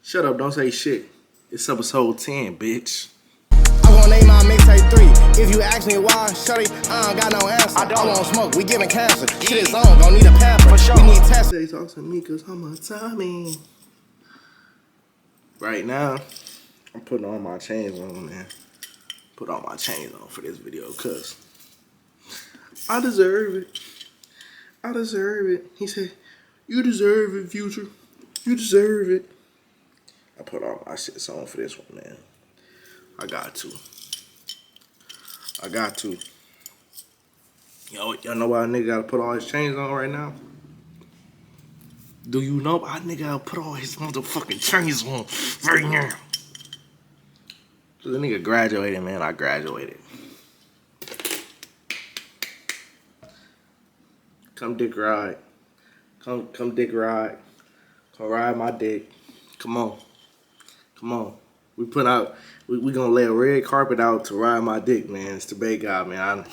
Shut up, don't say shit. It's episode 10, bitch. I wanna name my mixtape 3. If you ask me why, shorty, I don't got no answer. I won't smoke, we giving cancer. Shit is on, gon' need a pamper. We need tests. They talk to me cause I'm a Tommy. Right now, I'm putting all my chains on, man. Put all my chains on for this video cause I deserve it. I deserve it. He said, you deserve it, Future. You deserve it. I put all my shit on for this one, man. I got to. Y'all know why a nigga gotta put all his chains on right now? Do you know why a nigga gotta put all his motherfucking chains on right now? So the nigga graduated, man. I graduated. Come dick ride. Come dick ride. Come ride my dick. Come on. We gonna lay a red carpet out to ride my dick, man. It's the big guy, man.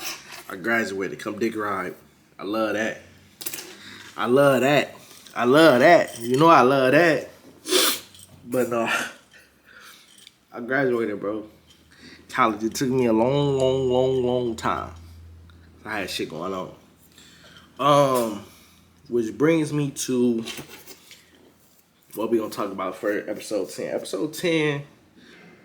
I graduated. Come dick ride. I love that. You know I love that. But no, I graduated, bro. College, it took me a long time. I had shit going on. Which brings me to what we gonna talk about for episode 10. Episode 10,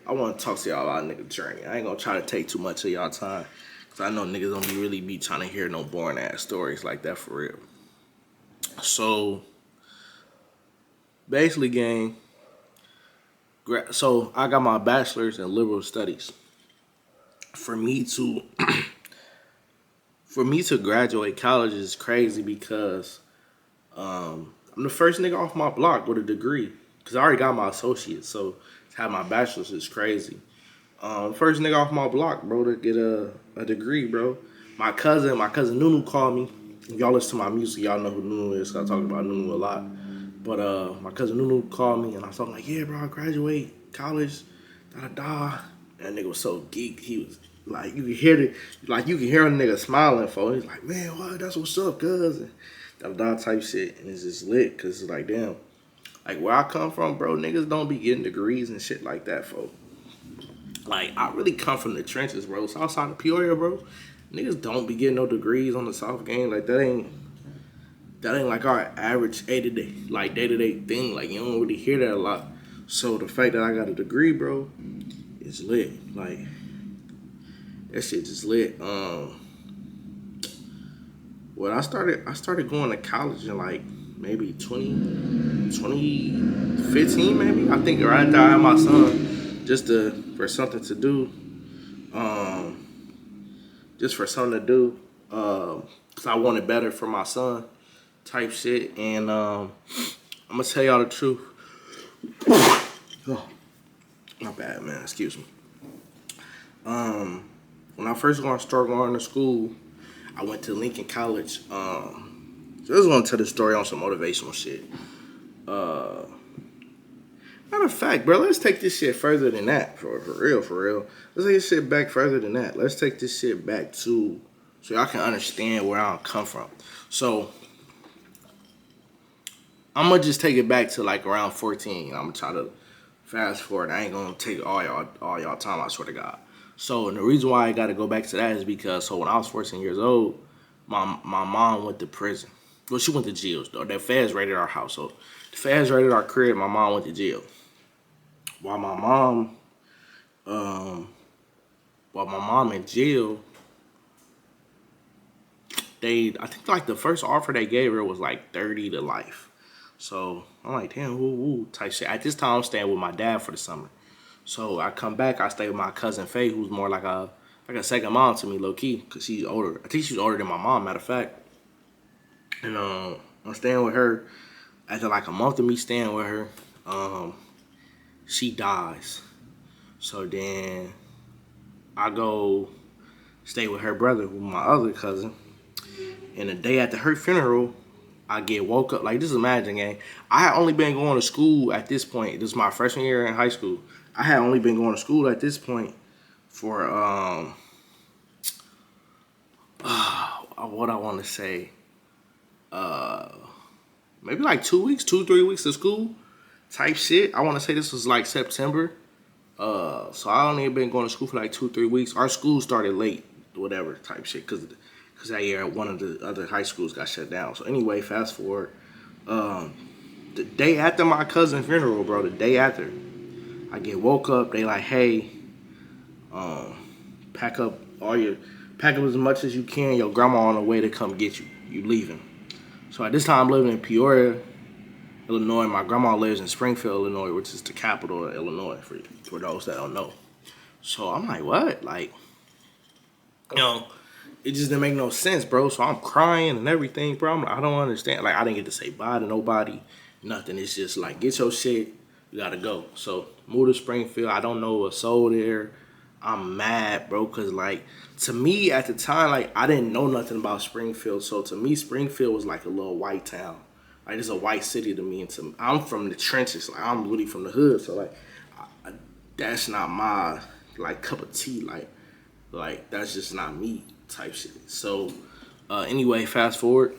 I wanna talk to y'all about nigga journey. I ain't gonna try to take too much of y'all time, cause I know niggas don't really be trying to hear no boring ass stories like that for real. So, basically, gang, so I got my bachelor's in liberal studies. For me to graduate college is crazy because I'm the first nigga off my block with a degree, because I already got my associates, so to have my bachelor's is crazy. First nigga off my block, bro, to get a degree, bro. My cousin Nunu called me. If y'all listen to my music, y'all know who Nunu is, I talk about Nunu a lot. But my cousin Nunu called me, and I was like, yeah, bro, I graduate college, da-da-da. That nigga was so geeked. He was like, you can hear a nigga smiling, for. He's like, man, what? That's what's up, cuz. Da-da-da type shit. And it's just lit, because it's like, damn. Like, where I come from, bro, niggas don't be getting degrees and shit like that, folks. Like, I really come from the trenches, bro. Southside of Peoria, bro. Niggas don't be getting no degrees on the South game. Like, that ain't like our average day-to-day thing. Like, you don't really hear that a lot. So the fact that I got a degree, bro, is lit. Like, that shit just lit. Well, I started going to college in like maybe 2015, maybe. I think right after I had my son, for something to do. Cause I wanted better for my son, type shit. And I'm gonna tell y'all the truth. Oh, my bad, man. Excuse me. When I first started going to school, I went to Lincoln College. So I just want to tell the story on some motivational shit. Matter of fact, bro, let's take this shit further than that. For real. Let's take this shit back further than that. Let's take this shit back so y'all can understand where I come from. So, I'm going to just take it back to like around 14. I'm going to try to fast forward. I ain't going to take all y'all time, I swear to God. So, and the reason why I got to go back to that is because, when I was 14 years old, my mom went to prison. Well, she went to jail, though. The feds raided our house. So, the feds raided our crib. My mom went to jail. While my mom in jail, I think like the first offer they gave her was like 30 to life. So I'm like, damn, woo type shit. At this time, I'm staying with my dad for the summer. So I come back, I stay with my cousin Faye, who's more like a second mom to me, low key, because she's older. I think she's older than my mom, matter of fact. And I'm staying with her. After like a month of me staying with her, she dies. So then I go stay with her brother, with my other cousin. And the day after her funeral, I get woke up. Like, just imagine, gang. I had only been going to school at this point. This is my freshman year in high school. I had only been going to school at this point for, what I want to say, maybe like 2 weeks, 2-3 weeks of school. type shit. I want to say this was like September. So I only been going to school for like 2-3 weeks. Our school started late, whatever type shit, cause that year one of the other high schools got shut down. So anyway, fast forward, the day after my cousin's funeral, bro, the day after, I get woke up. They like, hey, pack up as much as you can. Your grandma on the way to come get you. You leaving. So at this time, I'm living in Peoria, Illinois. My grandma lives in Springfield, Illinois, which is the capital of Illinois, for those that don't know. So I'm like, what? Like, it just didn't make no sense, bro. So I'm crying and everything, bro. I'm like, I don't understand. Like, I didn't get to say bye to nobody, nothing. It's just like, get your shit, you gotta go. So moved to Springfield. I don't know a soul there. I'm mad, bro, because, like, to me at the time, like, I didn't know nothing about Springfield. So to me, Springfield was like a little white town. Like, it's a white city to me. And I'm from the trenches. Like, I'm really from the hood. So, like, that's not my, like, cup of tea. Like that's just not me type shit. So, anyway, fast forward.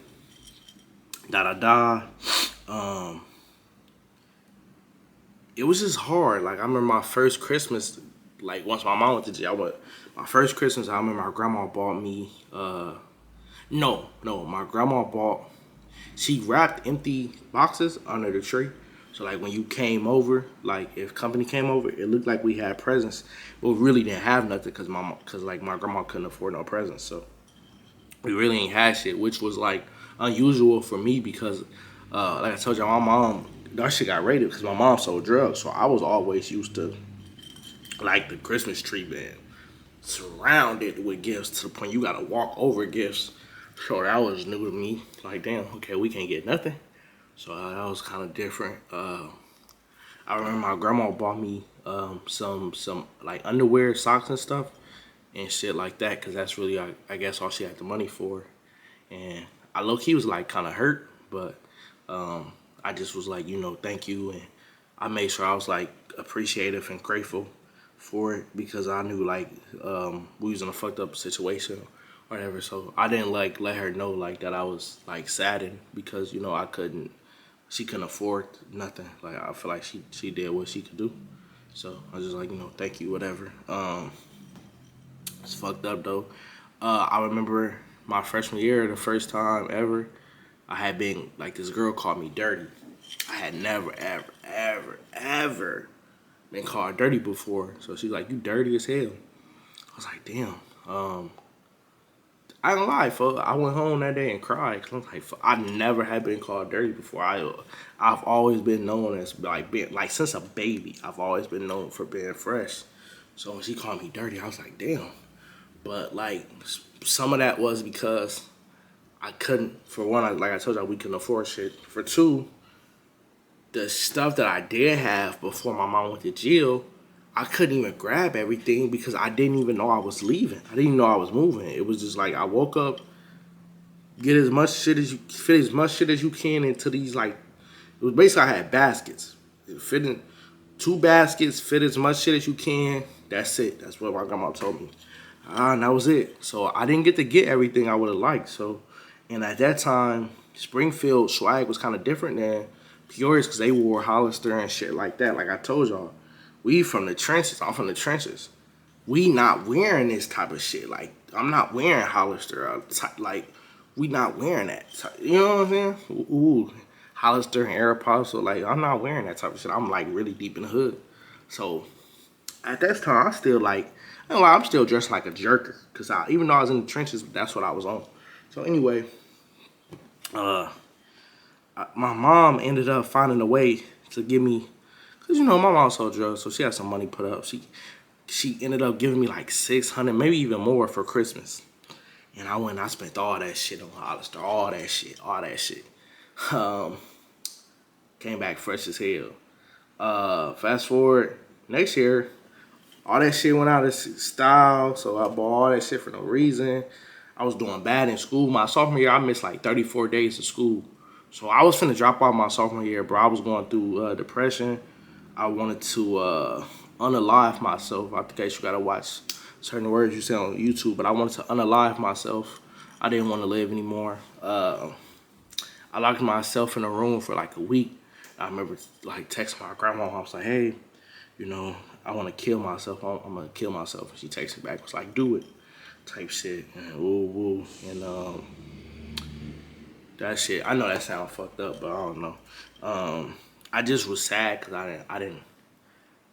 It was just hard. Like, I remember my first Christmas, like, once my mom went to jail, but my first Christmas, I remember my grandma bought me, my grandma bought, she wrapped empty boxes under the tree. So, like, when you came over, like, if company came over, it looked like we had presents. But we really didn't have nothing because my grandma couldn't afford no presents. So, we really ain't had shit, which was, like, unusual for me because, like I told you, my mom, that shit got raided because my mom sold drugs. So, I was always used to, like, the Christmas tree being surrounded with gifts to the point you got to walk over gifts. So, that was new to me. Like, damn, okay, we can't get nothing. So that was kind of different. I remember my grandma bought me some like underwear, socks and stuff and shit like that, because that's really, I guess, all she had the money for. And I low-key was like kind of hurt, but I just was like, thank you. And I made sure I was like appreciative and grateful for it because I knew like we was in a fucked up situation or whatever. So I didn't like let her know like that I was like saddened because she couldn't afford nothing. Like, I feel like she did what she could do. So I was just like, thank you, whatever. It's fucked up though. I remember my freshman year, the first time ever, I had been, like, this girl called me dirty. I had never, ever, ever, ever been called dirty before. So she's like, you dirty as hell. I was like, damn. I ain't gonna lie, folks. I went home that day and cried. Cause I'm like, I never had been called dirty before. I've always been known as like since a baby. I've always been known for being fresh. So when she called me dirty, I was like, damn. But like, some of that was because I couldn't. For one, like I told you, we couldn't afford shit. For two, the stuff that I did have before my mom went to jail, I couldn't even grab everything because I didn't even know I was leaving. I didn't even know I was moving. It was just like I woke up, fit as much shit as you can into these, like, it was basically I had baskets. Fit in 2 baskets, fit as much shit as you can. That's it. That's what my grandma told me. And that was it. So I didn't get to get everything I would have liked. So, and at that time, Springfield swag was kind of different than Peoria because they wore Hollister and shit like that. Like I told y'all. We from the trenches. I'm from the trenches. We not wearing this type of shit. Like, I'm not wearing Hollister. Like, we not wearing that. You know what I'm saying? Ooh, Hollister and AirPods. So, like, I'm not wearing that type of shit. I'm, like, really deep in the hood. So, at that time, I still, like, I'm still dressed like a jerker. Because even though I was in the trenches, that's what I was on. So, anyway, my mom ended up finding a way to give me, because, my mom sold drugs, so she had some money put up. She ended up giving me like $600, maybe even more for Christmas. And I went and I spent all that shit on Hollister, all that shit. Came back fresh as hell. Fast forward, next year, all that shit went out of style, so I bought all that shit for no reason. I was doing bad in school. My sophomore year, I missed like 34 days of school. So I was finna drop out my sophomore year, bro. I was going through depression. I wanted to unalive myself. I guess you gotta watch certain words you say on YouTube, but I wanted to unalive myself. I didn't want to live anymore. I locked myself in a room for like a week. I remember like texting my grandma. I was like, hey, you know, I want to kill myself. I'm gonna kill myself. And she texted back, was like, do it, type shit. And woo woo. And that shit. I know that sounds fucked up, but I don't know. I just was sad because I didn't.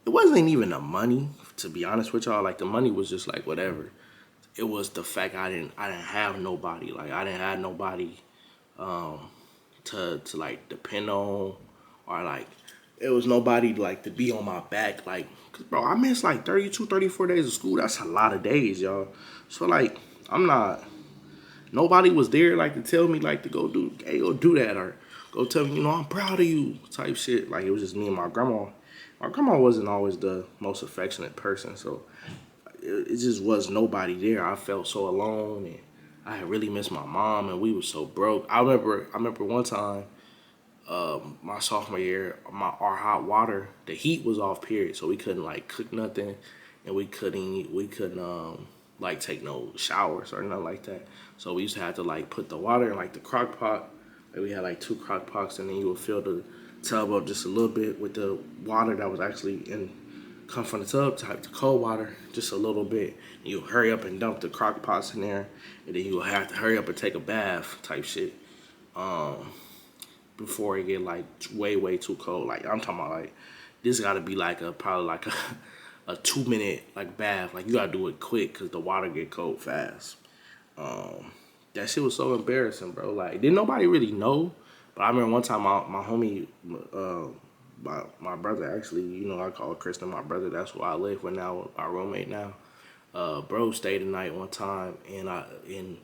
It wasn't even the money, to be honest with y'all. Like the money was just like whatever. It was the fact I didn't have nobody. Like I didn't have nobody to like depend on, or like it was nobody like to be on my back. Like, cause bro, I missed like 32, 34 days of school. That's a lot of days, y'all. So like I'm not. Nobody was there like to tell me like to go do, hey, go do that, or go tell me, you know, I'm proud of you type shit. Like it was just me and my grandma. My grandma wasn't always the most affectionate person, so it just was nobody there. I felt so alone, and I had really missed my mom, and we were so broke. I remember one time, my sophomore year, our hot water, the heat was off period, so we couldn't like cook nothing, and we couldn't like take no showers or nothing like that. So we used to have to like put the water in like the crock pot. Like we had like 2 crock pots, and then you would fill the tub up just a little bit with the water that was actually come from the tub, type the cold water, just a little bit. And you hurry up and dump the crock pots in there, and then you have to hurry up and take a bath type shit. Before it get like way too cold. Like I'm talking about like this got to be like probably like a 2-minute like bath. Like you gotta do it quick because the water get cold fast. That shit was so embarrassing, bro. Like didn't nobody really know. But I remember one time my homie, my brother actually, you know, I call Kristen my brother. That's who I live with now, our roommate now. Bro stayed the night one time, and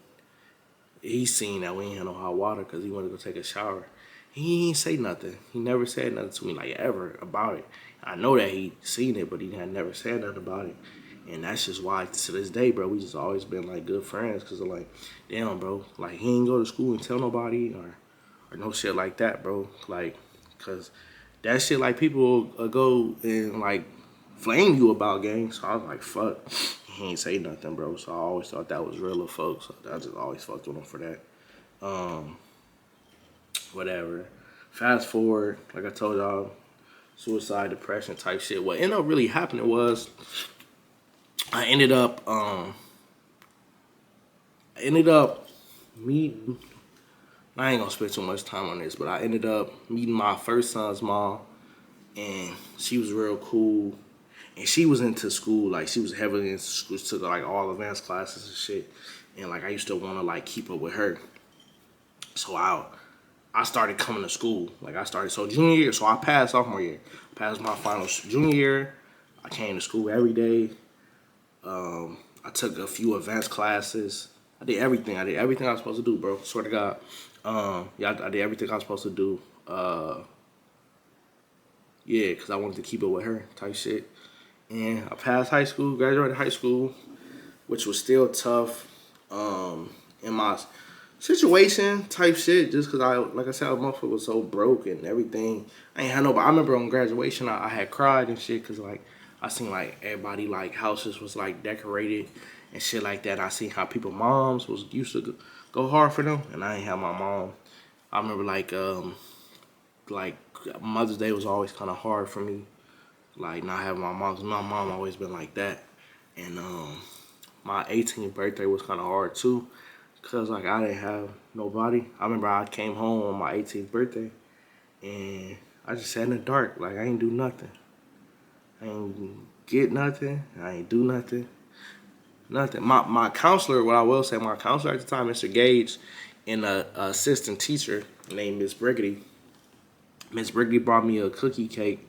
he seen that we ain't had no hot water because he wanted to go take a shower. He ain't say nothing. He never said nothing to me like ever about it. I know that he seen it, but he had never said nothing about it. And that's just why to this day, bro, we just always been like good friends. Cause I'm like, damn, bro, like he ain't go to school and tell nobody or no shit like that, bro. Like, cause that shit like people will go and like flame you about games. So I was like, fuck, he ain't say nothing, bro. So I always thought that was real of folks. So I just always fucked with him for that. Whatever. Fast forward, like I told y'all, suicide, depression type shit. What ended up really happening was I ended up meeting. I ain't gonna spend too much time on this, but I ended up meeting my first son's mom, and she was real cool, and she was into school. Like she was heavily into school, took like all advanced classes and shit, and like I used to want to like keep up with her. So I started coming to school. Like I started, so junior year, so I passed sophomore year. Passed my finals junior year. I came to school every day. I took a few advanced classes. I did everything. I was supposed to do, bro. Swear to God. Yeah, I did everything I was supposed to do. Yeah, because I wanted to keep it with her type shit. And I passed high school, graduated high school, which was still tough. In my situation type shit, just because like I said, a motherfucker was so broke and everything. I ain't had nobody. I remember on graduation, I had cried and shit because like I seen like everybody like houses was like decorated and shit like that. I seen how people moms was used to go hard for them, and I ain't have my mom. I remember like Mother's Day was always kind of hard for me, like not having my mom. 'Cause my mom always been like that, and my 18th birthday was kind of hard too. Cause like I didn't have nobody. I remember I came home on my 18th birthday, and I just sat in the dark. Like I ain't do nothing. I ain't get nothing. I ain't do nothing. Nothing. My counselor, what I will say, my counselor at the time, Mr. Gage, and a assistant teacher named Miss Briggity. Miss Briggity brought me a cookie cake,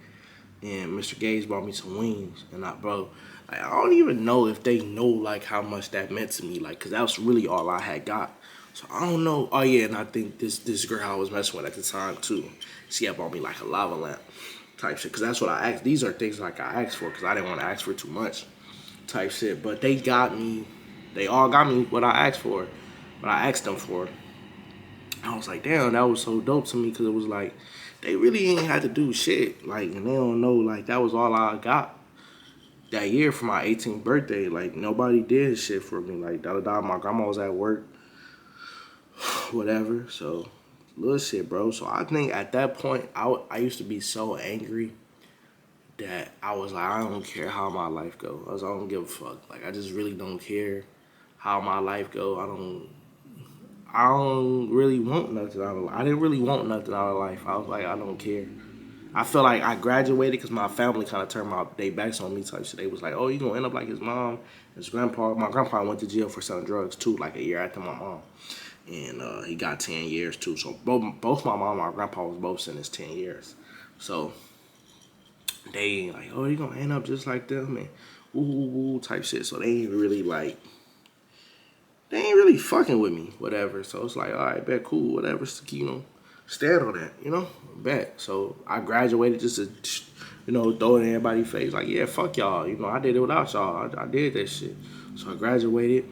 and Mr. Gage brought me some wings. And bro, I don't even know if they know like how much that meant to me, like, cause that was really all I had got. So I don't know. Oh yeah, and I think this girl I was messing with at the time too, she had bought me like a lava lamp type shit, cause that's what I asked. These are things like I asked for, cause I didn't want to ask for too much type shit. But they all got me what I asked for, what I asked them for. I was like, damn, that was so dope to me, cause it was like they really ain't had to do shit, like, and they don't know, like that was all I got that year for my 18th birthday. Like nobody did shit for me, like my grandma was at work, whatever. So little shit, bro. So I think at that point, I used to be so angry that I was like, I don't care how my life go. I don't give a fuck. Like I just really don't care how my life go. I don't really want nothing out of life. I didn't really want nothing out of life. I was like, I don't care. I feel like I graduated because my family kind of turned their backs on me type shit. They was like, oh, you gonna end up like his mom, his grandpa. My grandpa went to jail for selling drugs too, like a year after my mom. And he got 10 years too. So both my mom and my grandpa was both sentenced 10 years. So they like, oh, you gonna end up just like them and ooh type shit. So they ain't really like, they ain't really fucking with me, whatever. So it's like, all right, bet, cool, whatever. Stand on that, bet. So I graduated just to, throw it in everybody's face. Like, yeah, fuck y'all. I did it without y'all. I did that shit. So I graduated.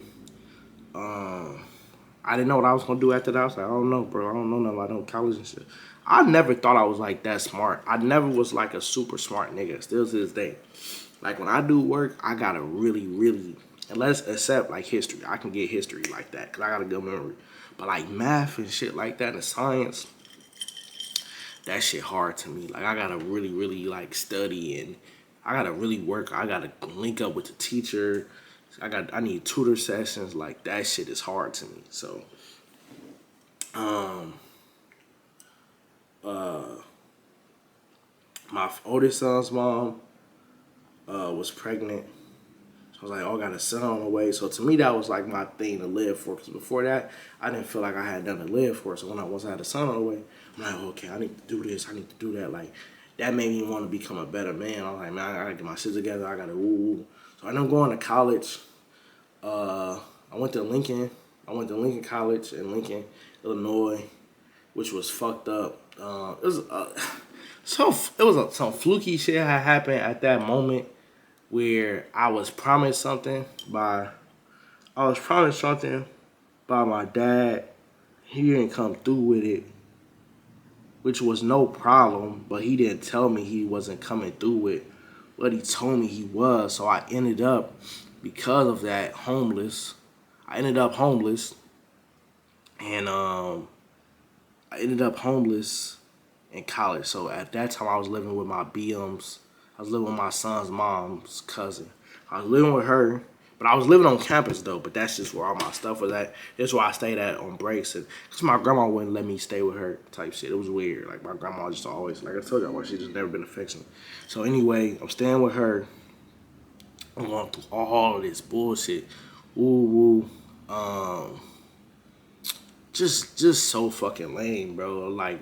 I didn't know what I was gonna do after that. I was like, I don't know, bro. I don't know nothing about no college and shit. I never thought I was like that smart. I never was like a super smart nigga. Still to this day. Like when I do work, I gotta really, really, except like history. I can get history like that because I got a good memory. But like math and shit like that and science, that shit hard to me. Like I gotta really, really like study and I gotta really work. I gotta link up with the teacher. I need tutor sessions. Like that shit is hard to me. So, my oldest son's mom was pregnant. So I was like, oh, I got a son on the way. So to me, that was like my thing to live for. Because before that, I didn't feel like I had nothing to live for. So once I had a son on the way, I'm like, okay, I need to do this. I need to do that. Like that made me want to become a better man. I was like, man, I gotta get my shit together. I gotta woo. So I ended up going to college. I went to Lincoln. I went to Lincoln College in Lincoln, Illinois, which was fucked up. It was some fluky shit had happened at that moment where I was promised something by my dad. He didn't come through with it, which was no problem, but he didn't tell me he wasn't coming through with what he told me he was. So I ended up, because of that, homeless. I ended up homeless, and I ended up homeless in college. So at that time, I was living with my BMs. I was living with my son's mom's cousin. I was living with her, but I was living on campus though. But that's just where all my stuff was at. That's where I stayed at on breaks, and because my grandma wouldn't let me stay with her type shit. It was weird. Like my grandma just always, like I told y'all, she just never been affectionate. So anyway, I'm staying with her. I'm going through all of this bullshit. Woo. Just so fucking lame, bro. Like,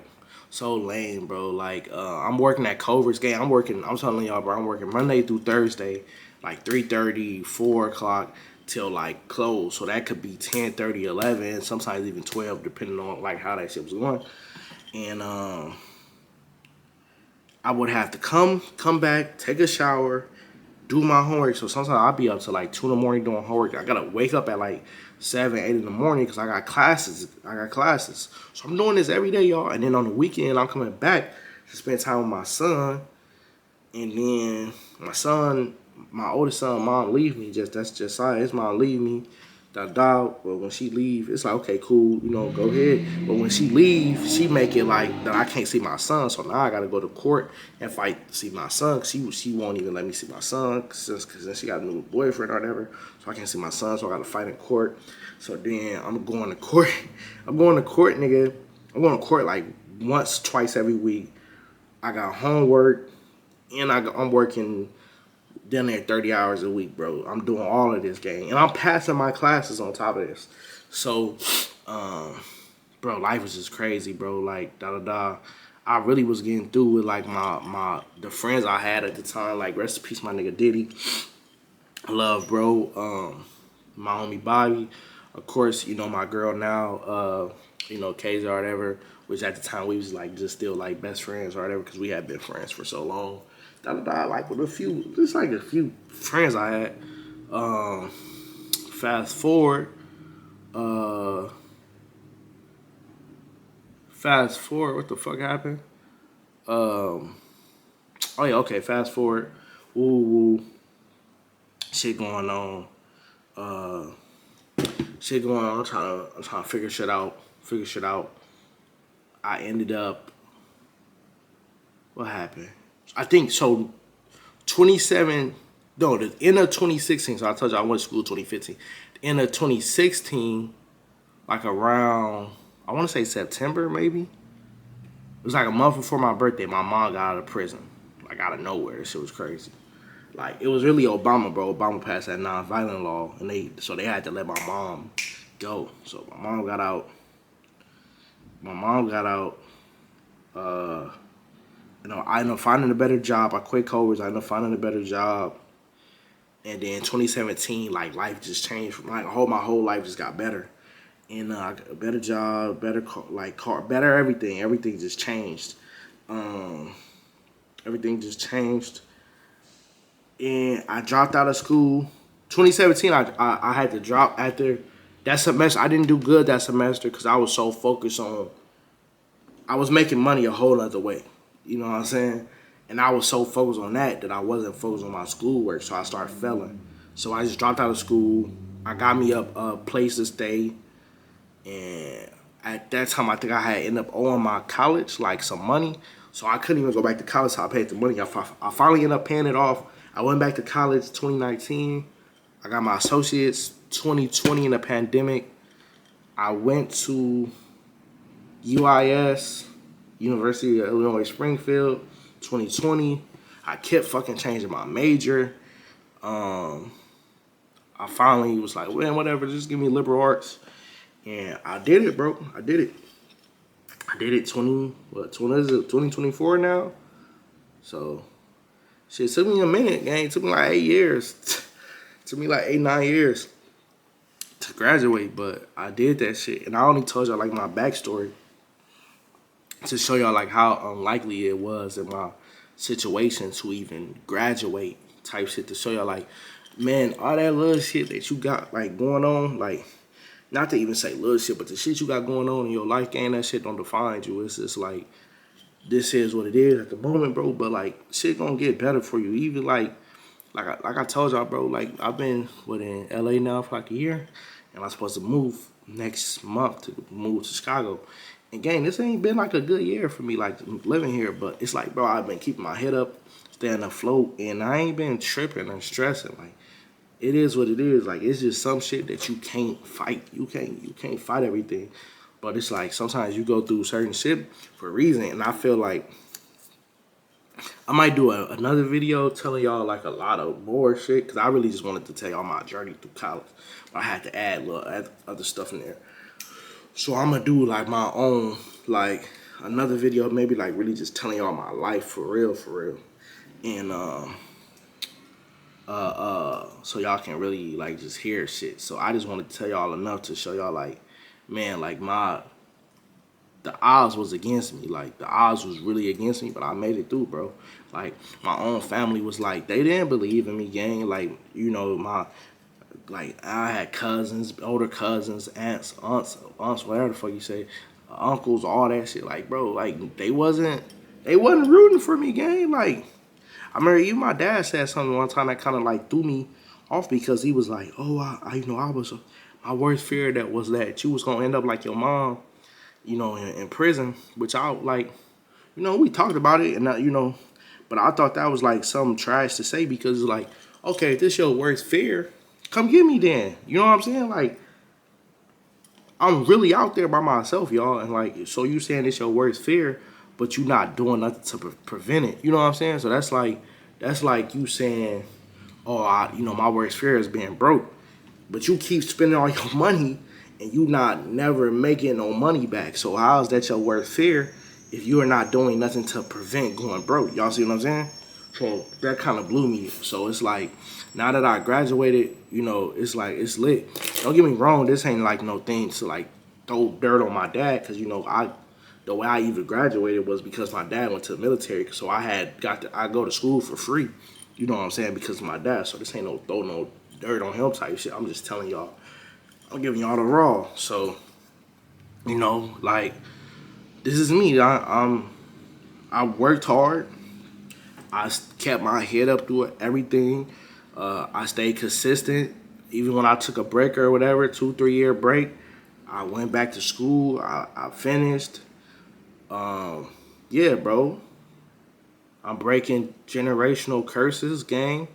so lame, bro. Like, I'm working at Culver's game. I'm telling y'all, bro, I'm working Monday through Thursday, like 3:30, 4 o'clock till like close. So that could be 10:30, 11, sometimes even 12, depending on like how that shit was going. And I would have to come back, take a shower, do my homework. So sometimes I'll be up to like 2 in the morning doing homework. I gotta wake up at like 7, 8 in the morning because I got classes. So I'm doing this every day, y'all. And then on the weekend, I'm coming back to spend time with my son. And then my oldest son, mom leave me. That's just how his mom leave me. But when she leave, it's like, okay, cool, go ahead. But when she leave, she make it like that I can't see my son. So now I got to go to court and fight to see my son. Cause she won't even let me see my son because then she got a new boyfriend or whatever. So I can't see my son. So I got to fight in court. So then I'm going to court. Nigga. I'm going to court like once, twice every week. I got homework and I'm working down there 30 hours a week, bro. I'm doing all of this game. And I'm passing my classes on top of this. So, bro, life was just crazy, bro. Like, I really was getting through with, like, the friends I had at the time. Like, rest in peace, my nigga Diddy. Love, bro. My homie Bobby. Of course, my girl now, Kaysa or whatever. Which at the time, we was, like, just still, like, best friends or whatever. Because we had been friends for so long. Like with a few friends I had. Fast forward, what the fuck happened? Oh yeah, okay, fast forward. Woo. Shit going on. I'm trying to figure shit out. I ended up, what happened? I think so. 27. No, the end of 2016. So I told you I went to school 2015. The end of 2016, like around, I want to say September maybe. It was like a month before my birthday. My mom got out of prison, like out of nowhere. This shit was crazy. Like it was really Obama, bro. Obama passed that non-violent law, and they had to let my mom go. So my mom got out. I ended up finding a better job. I quit Culver's. I ended up finding a better job. And then 2017, like life just changed. Like my whole life just got better. And I got a better job, better car, better everything. Everything just changed. Everything just changed. And I dropped out of school. 2017, I had to drop after that semester. I didn't do good that semester because I was so focused on, I was making money a whole other way. You know what I'm saying? And I was so focused on that I wasn't focused on my schoolwork, so I started failing. So I just dropped out of school. I got me a place to stay. And at that time, I think I had ended up owing my college, like, some money. So I couldn't even go back to college, so I paid the money. I finally ended up paying it off. I went back to college 2019. I got my associates 2020 in the pandemic. I went to UIS, University of Illinois Springfield, 2020. I kept fucking changing my major. I finally was like, man, whatever, just give me liberal arts. And I did it, bro. I did it 2024 now? So, shit, it took me a minute, gang. It took me like 8 years. It took me like 8-9 years to graduate, but I did that shit. And I only told y'all, like, my backstory to show y'all, like, how unlikely it was in my situation to even graduate type shit. To show y'all, like, man, all that little shit that you got, like, going on, like, not to even say little shit, but the shit you got going on in your life, gang, that shit don't define you. It's just like, this is what it is at the moment, bro. But like, shit gonna get better for you. Even like I told y'all, bro. Like I've been in LA now for like a year, and I'm supposed to move next month to move to Chicago. And gang, this ain't been like a good year for me, like living here. But it's like, bro, I've been keeping my head up, staying afloat, and I ain't been tripping and stressing. Like, it is what it is. Like, it's just some shit that you can't fight. You can't fight everything. But it's like sometimes you go through certain shit for a reason. And I feel like I might do another video telling y'all like a lot of more shit, because I really just wanted to tell y'all my journey through college. But I had to add other stuff in there. So I'm gonna do like my own, like another video, maybe like really just telling y'all my life for real. And so y'all can really like just hear shit. So I just wanted to tell y'all enough to show y'all, like, man, like the odds was against me. Like, the odds was really against me, but I made it through, bro. Like, my own family was like, they didn't believe in me, gang. Like, you know, I had cousins, older cousins, aunts, whatever the fuck you say, uncles, all that shit. Like, bro, like, they wasn't rooting for me, gang. Like, I remember even my dad said something one time that kind of like threw me off, because he was like, oh, my worst fear that was that you was going to end up like your mom, you know, in prison, which I like, you know, we talked about it, and you know, but I thought that was like some trash to say, because it's like, okay, if this your worst fear, come get me then. You know what I'm saying? Like, I'm really out there by myself, y'all, and like, so you saying it's your worst fear, but you not doing nothing to prevent it. You know what I'm saying? So that's like you saying, oh, you know, my worst fear is being broke, but you keep spending all your money and you not never making no money back. So how is that your worst fear if you are not doing nothing to prevent going broke? Y'all see what I'm saying? So that kind of blew me. So it's like, now that I graduated, you know, it's like, it's lit. Don't get me wrong, this ain't like no thing to like throw dirt on my dad, because, you know, the way I even graduated was because my dad went to the military. So I go to school for free, you know what I'm saying, because of my dad. So this ain't no throw no dirt on him type shit. I'm just telling y'all, I'm giving y'all the raw. So, you know, like, this is me. I worked hard. I kept my head up through everything. I stayed consistent. Even when I took a break or whatever, 2-3 year break, I went back to school. I finished. Yeah, bro. I'm breaking generational curses, gang,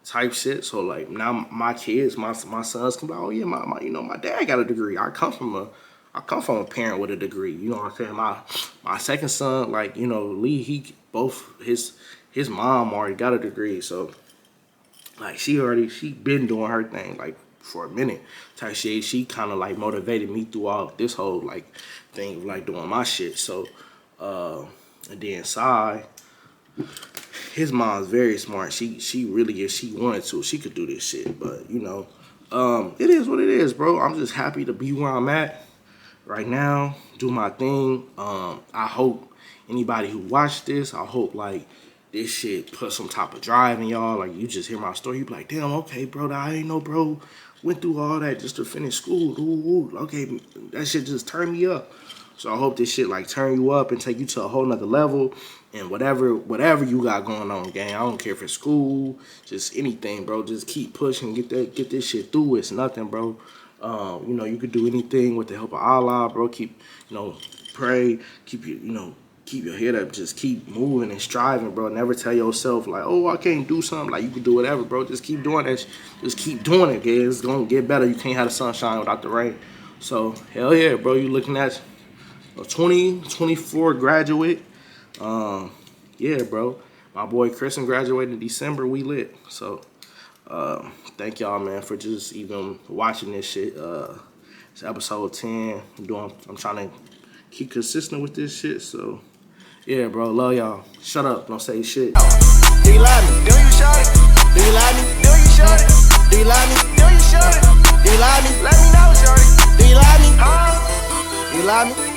type shit. So like now my kids, my sons can be like, oh yeah, my dad got a degree. I come from a parent with a degree. You know what I'm saying? My second son, like, Lee, his mom already got a degree. So like she been doing her thing like for a minute type shit. She kind of like motivated me through all this whole like thing of like doing my shit. So and then Sai, his mom's very smart. She really, if she wanted to, she could do this shit. But it is what it is, bro. I'm just happy to be where I'm at right now, do my thing. I hope anybody who watched this, I hope like this shit put some type of drive in y'all. Like you just hear my story, you be like, damn, okay, bro, I ain't know, bro, went through all that just to finish school. Ooh, okay, that shit just turned me up. So I hope this shit like turn you up and take you to a whole nother level. And whatever you got going on, gang. I don't care if it's school, just anything, bro. Just keep pushing, get this shit through. It's nothing, bro. You could do anything with the help of Allah, bro. Keep, pray, keep your head up, just keep moving and striving, bro. Never tell yourself like, oh, I can't do something. Like you can do whatever, bro. Just keep doing that. Just keep doing it, gang. It's gonna get better. You can't have the sunshine without the rain. So hell yeah, bro. You looking at a 2024 graduate. Yeah, bro. My boy Christian graduated in December. We lit. So thank y'all, man, for just even watching this shit. It's episode 10. I'm trying to keep consistent with this shit. So yeah, bro. Love y'all. Shut up. Don't say shit. Do you love me? Do you shut it? Do you love me? Do you shut it? Do you love me? Do you shut it? Do you love me? Let me know, shorty. Do you love me? Do you love me?